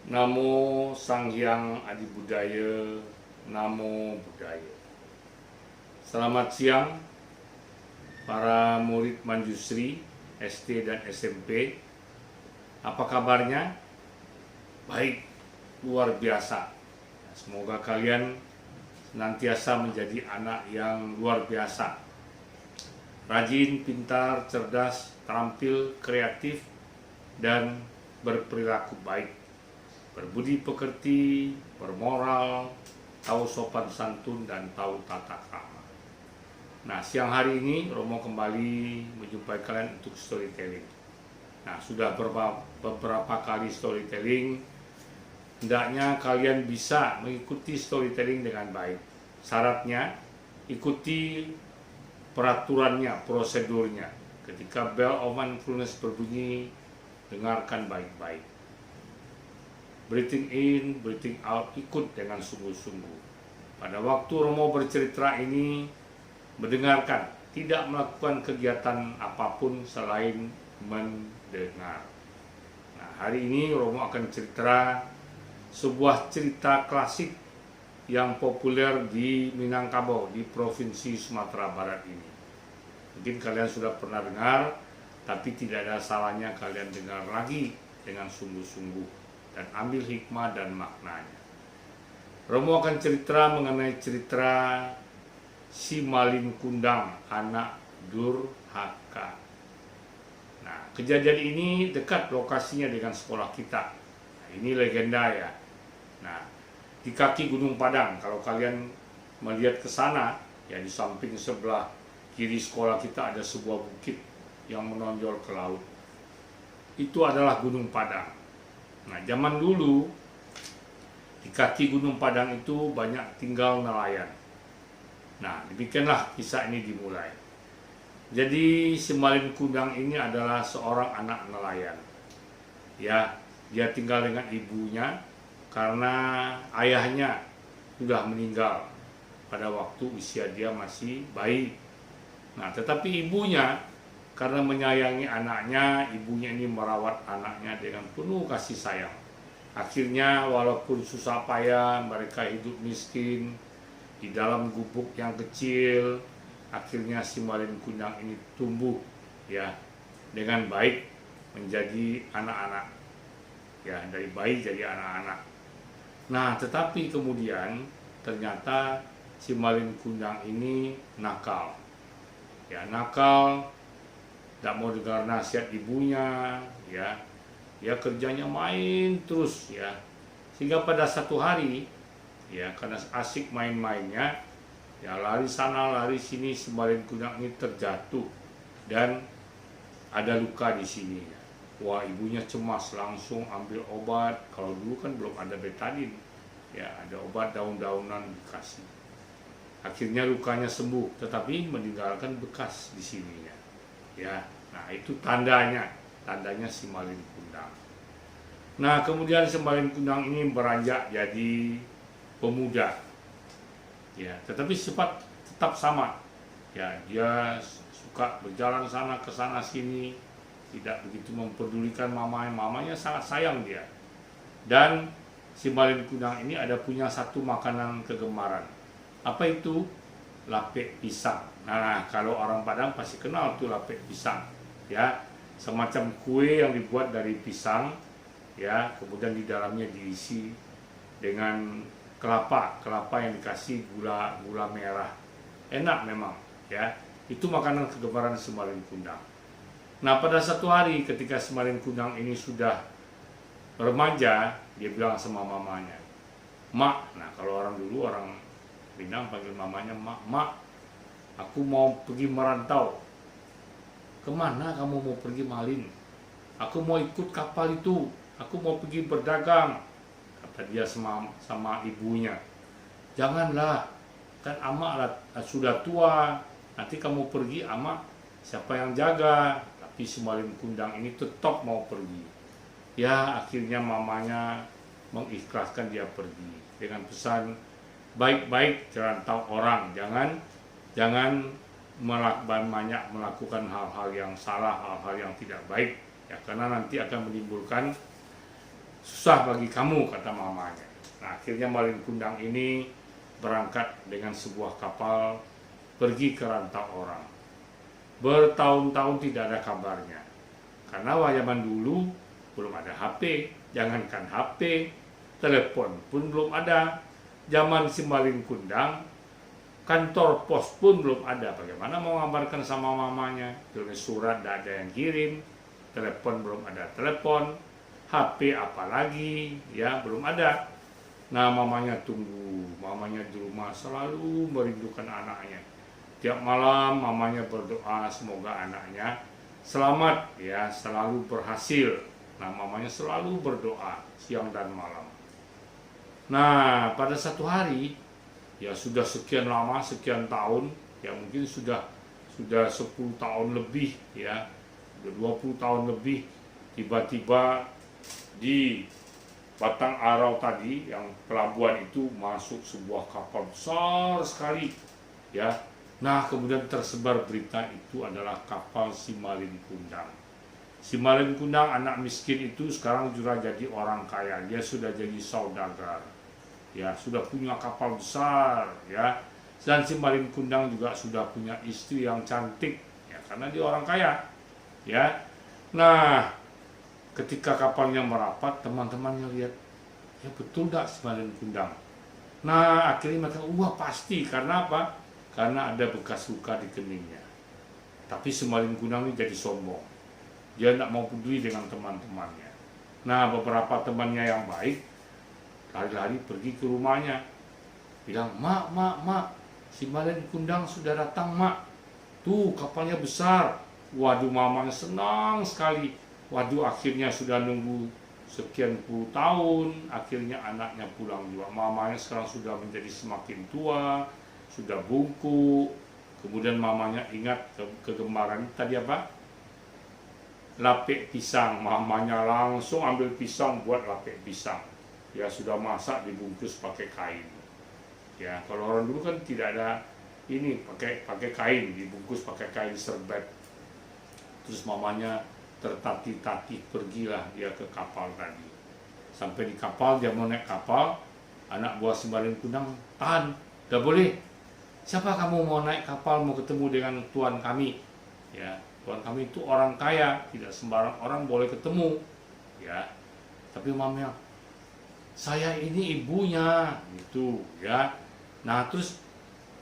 Namo Sang Hyang Adi Budaya, Namo Buddhaya. Selamat siang para murid Manjusri SD dan SMP. Apa kabarnya? Baik, luar biasa. Semoga kalian senantiasa menjadi anak yang luar biasa. Rajin, pintar, cerdas, terampil, kreatif, dan berperilaku baik. Berbudi pekerti, bermoral, tahu sopan santun, dan tahu tata krama. Nah, siang hari ini Romo kembali menjumpai kalian untuk storytelling. Nah, sudah beberapa kali storytelling. Hendaknya kalian bisa mengikuti storytelling dengan baik. Syaratnya, ikuti peraturannya, prosedurnya. Ketika bell of mindfulness berbunyi, dengarkan baik-baik. Breathing in, breathing out, ikut dengan sungguh-sungguh. Pada waktu Romo bercerita ini, mendengarkan, tidak melakukan kegiatan apapun selain mendengar. Nah, hari ini Romo akan cerita sebuah cerita klasik yang populer di Minangkabau, di Provinsi Sumatera Barat ini. Mungkin kalian sudah pernah dengar, tapi tidak ada salahnya kalian dengar lagi dengan sungguh-sungguh dan ambil hikmah dan maknanya. Romo akan cerita mengenai cerita si Malin Kundang, anak durhaka. Nah, kejadian ini dekat lokasinya dengan sekolah kita. Nah, ini legenda ya. Nah, di kaki Gunung Padang, kalau kalian melihat ke sana, ya di samping sebelah kiri sekolah kita ada sebuah bukit yang menonjol ke laut. Itu adalah Gunung Padang. Nah, zaman dulu di kaki Gunung Padang itu banyak tinggal nelayan. Nah, demikianlah kisah ini dimulai. Jadi si Malin Kundang ini adalah seorang anak nelayan. Ya, dia tinggal dengan ibunya karena ayahnya sudah meninggal pada waktu usia dia masih bayi. Nah, tetapi ibunya karena menyayangi anaknya, ibunya ini merawat anaknya dengan penuh kasih sayang. Akhirnya walaupun susah payah, mereka hidup miskin di dalam gubuk yang kecil. Akhirnya si Malin Kundang ini tumbuh ya dengan baik menjadi anak-anak. Ya, dari bayi jadi anak-anak. Nah, tetapi kemudian ternyata si Malin Kundang ini nakal. Ya, nakal, tidak mau dengar nasihat ibunya, ya. Dia kerjanya main terus ya. Sehingga pada satu hari ya, karena asik main-mainnya, ya lari sana lari sini, si Malin Kundang ini terjatuh dan ada luka di sini. Wah, ibunya cemas, langsung ambil obat. Kalau dulu kan belum ada betadin, ya ada obat daun-daunan dikasih. Akhirnya lukanya sembuh, tetapi meninggalkan bekas di sininya. Ya, nah itu tandanya si Malin Kundang. Nah, kemudian si Malin Kundang ini beranjak jadi pemuda. Ya, tetapi sifat tetap sama. Ya, dia suka berjalan sana ke sana sini, tidak begitu memperdulikan mamanya. Mamanya sangat sayang dia. Dan si Malin Kundang ini ada punya satu makanan kegemaran. Apa itu? Lapek pisang. Nah, kalau orang Padang pasti kenal tuh lapek pisang. Ya, semacam kue yang dibuat dari pisang. Ya, kemudian di dalamnya diisi dengan kelapa yang dikasih gula merah. Enak memang, ya. Itu makanan kegemaran si Malin Kundang. Nah, pada satu hari ketika si Malin Kundang ini sudah remaja, dia bilang sama mamanya, "Mak," nah kalau orang dulu, orang Minang panggil mamanya mak, "Mak, aku mau pergi merantau." "Kemana kamu mau pergi, Malin?" "Aku mau ikut kapal itu, aku mau pergi berdagang," kata dia sama ibunya. "Janganlah, kan amak sudah tua, nanti kamu pergi amak siapa yang jaga?" Tapi si Malin Kundang ini tetap mau pergi. Ya, akhirnya mamanya mengikhlaskan dia pergi dengan pesan, baik-baik rantau orang, jangan banyak melakukan hal-hal yang salah, hal-hal yang tidak baik ya, karena nanti akan menimbulkan susah bagi kamu, kata mamanya. Nah, akhirnya Malin Kundang ini berangkat dengan sebuah kapal pergi ke rantau orang. Bertahun-tahun tidak ada kabarnya. Karena zaman dulu belum ada HP, jangankan HP, telepon pun belum ada. Zaman si Malin Kundang, kantor pos pun belum ada. Bagaimana mau ngabarkan sama mamanya? Tulis surat tidak ada yang kirim, telepon belum ada telepon, HP apalagi ya belum ada. Nah, mamanya tunggu, mamanya di rumah selalu merindukan anaknya. Tiap malam mamanya berdoa semoga anaknya selamat ya, selalu berhasil. Nah, mamanya selalu berdoa siang dan malam. Nah, pada satu hari ya sudah sekian lama, sekian tahun, ya mungkin sudah 10 tahun lebih ya, sudah 20 tahun lebih, tiba-tiba di Batang Arau tadi, yang pelabuhan itu, masuk sebuah kapal besar sekali ya. Nah, kemudian tersebar berita itu adalah kapal si Malin Kundang. Si Malin Kundang, anak miskin itu, sekarang sudah jadi orang kaya. Dia sudah jadi saudagar ya, sudah punya kapal besar ya. Dan si Malin Kundang juga sudah punya istri yang cantik ya, karena dia orang kaya ya. Nah, ketika kapalnya merapat, teman-temannya lihat, ya betul tak si Malin Kundang? Nah, akhirnya mereka, wah pasti, karena apa? Karena ada bekas luka di keningnya. Tapi si Malin Kundang ini jadi sombong. Dia tidak mau peduli dengan teman-temannya. Nah, beberapa temannya yang baik lari-lari pergi ke rumahnya, bilang, mak, si Malin Kundang sudah datang, mak. Tuh, kapalnya besar. Waduh, mamanya senang sekali. Waduh, akhirnya sudah nunggu sekian puluh tahun, akhirnya anaknya pulang juga. Mamanya sekarang sudah menjadi semakin tua, sudah bungkuk. Kemudian mamanya ingat kegemaran tadi apa? Lapik pisang. Mamanya langsung ambil pisang buat lapik pisang. Ya, sudah masak, dibungkus pakai kain. Ya, kalau orang dulu kan tidak ada ini, pakai kain, dibungkus pakai kain serbet. Terus mamanya tertatih-tatih, pergilah dia ke kapal tadi. Sampai di kapal, dia mau naik kapal, anak buah si Malin Kundang, tahan, udah boleh. Siapa kamu mau naik kapal, mau ketemu dengan tuan kami? Ya, tuan kami itu orang kaya, tidak sembarang orang boleh ketemu. Ya, tapi mamanya, saya ini ibunya, gitu ya. Nah, terus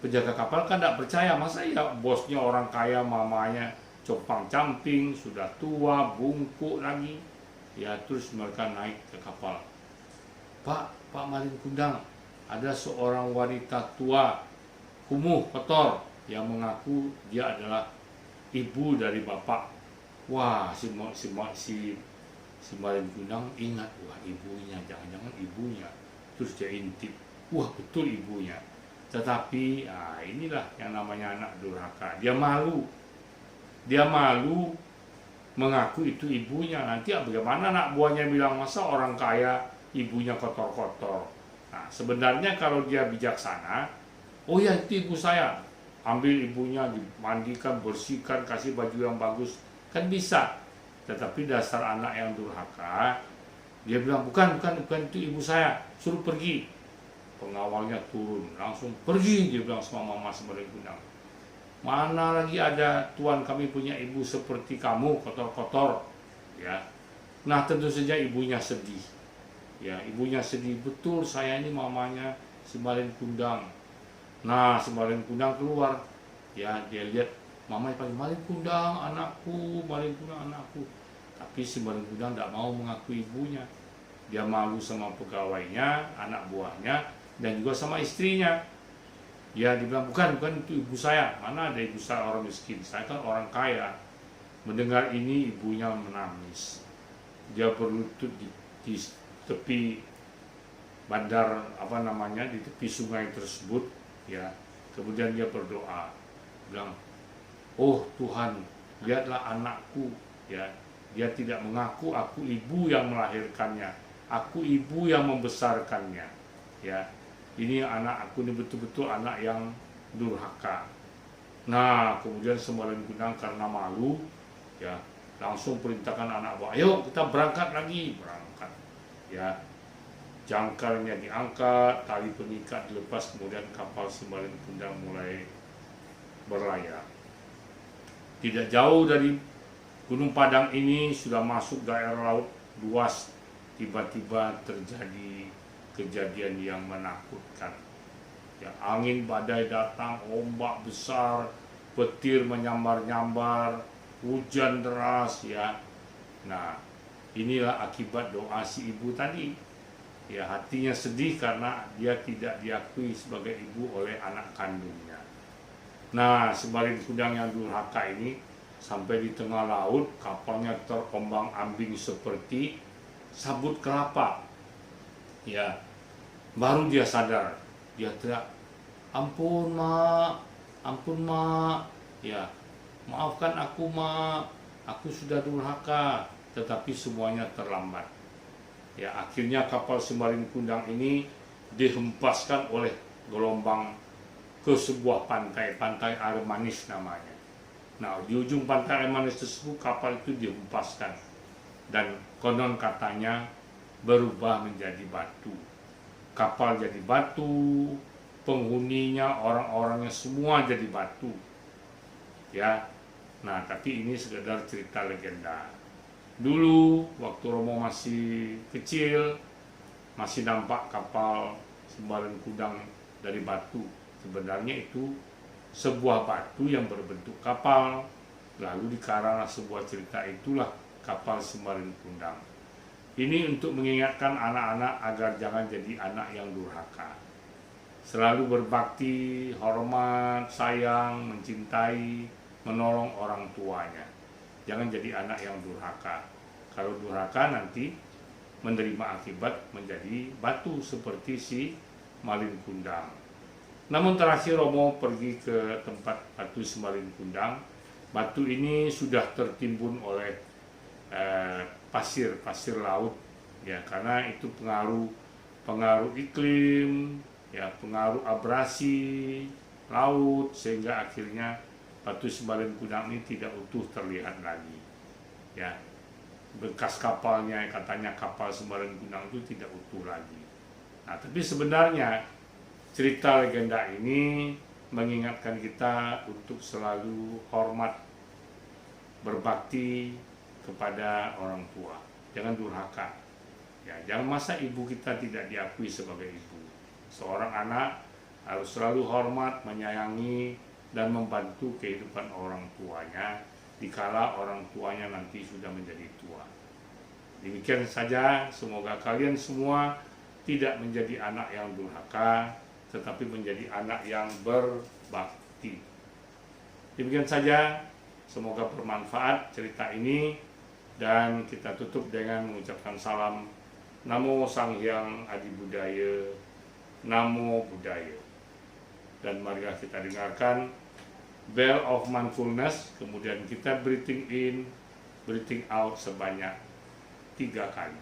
penjaga kapal kan tidak percaya, masa ya bosnya orang kaya, mamanya compang-camping, sudah tua, bungkuk lagi. Ya, terus mereka naik ke kapal. Pak Malin Kundang, ada seorang wanita tua, kumuh, kotor, yang mengaku dia adalah ibu dari bapak. Wah, si Malin Kundang ingat, wah ibunya, jangan-jangan ibunya. Terus dia intip, wah betul ibunya. Tetapi inilah yang namanya anak durhaka. Dia malu mengaku itu ibunya. Nanti bagaimana anak buahnya bilang, masa orang kaya ibunya kotor-kotor. Nah, sebenarnya kalau dia bijaksana, oh ya itu ibu saya, ambil ibunya, dimandikan, bersihkan, kasih baju yang bagus, kan bisa. Tetapi dasar anak yang durhaka, dia bilang, bukan itu ibu saya, suruh pergi. Pengawalnya turun, langsung pergi, dia bilang sama mama Malin Kundang. Mana lagi ada tuan kami punya ibu seperti kamu, kotor-kotor ya. Nah, tentu saja ibunya sedih ya, ibunya sedih, betul saya ini mamanya si Malin Kundang. Nah, si Malin Kundang keluar ya, dia lihat mamanya panggil, Malin Kundang anakku, Malin Kundang anakku. Tapi si Malin Kundang tidak mau mengakui ibunya. Dia malu sama pegawainya, anak buahnya, dan juga sama istrinya. Ya, dibilang, bukan itu ibu saya. Mana ada ibu saya orang miskin, saya kan orang kaya. Mendengar ini, ibunya menangis. Dia berlutut di tepi bandar, di tepi sungai tersebut ya. Kemudian dia berdoa, bilang, oh Tuhan, lihatlah anakku ya, dia tidak mengaku aku ibu yang melahirkannya, aku ibu yang membesarkannya ya. Ini anak aku, ini betul-betul anak yang durhaka. Nah, kemudian si Malin Kundang karena malu ya, langsung perintahkan anak buah, ayo kita berangkat lagi. ya. Jangkarnya diangkat, tali pengikat dilepas, kemudian kapal Sembalin Kundang mulai berlayar. Tidak jauh dari Gunung Padang ini sudah masuk daerah laut luas, tiba-tiba terjadi kejadian yang menakutkan. Ya, angin badai datang, ombak besar, petir menyambar-nyambar, hujan deras ya. Nah, inilah akibat doa si ibu tadi. Ya, hatinya sedih karena dia tidak diakui sebagai ibu oleh anak kandungnya. Nah, Sembalin Kundang yang durhaka ini sampai di tengah laut, kapalnya terombang-ambing seperti sabut kelapa. Ya, baru dia sadar, dia teriak, "Ampun mak, ampun mak, ya maafkan aku mak, aku sudah durhaka." Tetapi semuanya terlambat. Ya, akhirnya kapal Sembalin Kundang ini dihempaskan oleh gelombang ke sebuah pantai Air Manis namanya. Nah, di ujung pantai Air Manis tersebut kapal itu dihempaskan dan konon katanya berubah menjadi batu. Kapal jadi batu, penghuninya, orang-orangnya semua jadi batu. Ya. Nah, tapi ini sekedar cerita legenda. Dulu waktu Romo masih kecil, masih nampak kapal Sembalin Kundang dari batu. Sebenarnya itu sebuah batu yang berbentuk kapal. Lalu dikaranglah sebuah cerita, itulah kapal Sembalin Kundang. Ini untuk mengingatkan anak-anak agar jangan jadi anak yang durhaka. Selalu berbakti, hormat, sayang, mencintai, menolong orang tuanya. Jangan jadi anak yang durhaka. Kalau durhaka nanti menerima akibat menjadi batu seperti si Malin Kundang. Namun terakhir Romo pergi ke tempat batu Sembalin Kundang. Batu ini sudah tertimbun oleh pasir laut, ya, karena itu pengaruh iklim, ya, pengaruh abrasi laut, sehingga akhirnya batu Sembalin Kundang ini tidak utuh terlihat lagi. Ya, bekas kapalnya, katanya kapal Sembalin Kundang itu tidak utuh lagi. Nah, tapi sebenarnya cerita legenda ini mengingatkan kita untuk selalu hormat, berbakti kepada orang tua. Jangan durhaka. Ya, jangan masa ibu kita tidak diakui sebagai ibu. Seorang anak harus selalu hormat, menyayangi, dan membantu kehidupan orang tuanya dikala orang tuanya nanti sudah menjadi tua. Demikian saja, semoga kalian semua tidak menjadi anak yang durhaka, tetapi menjadi anak yang berbakti. Demikian saja, semoga bermanfaat cerita ini, dan kita tutup dengan mengucapkan salam Namo Sang Hyang Adi Budaya, Namo Buddhaya. Dan marilah kita dengarkan Bell of Mindfulness, kemudian kita breathing in, breathing out sebanyak 3 kali.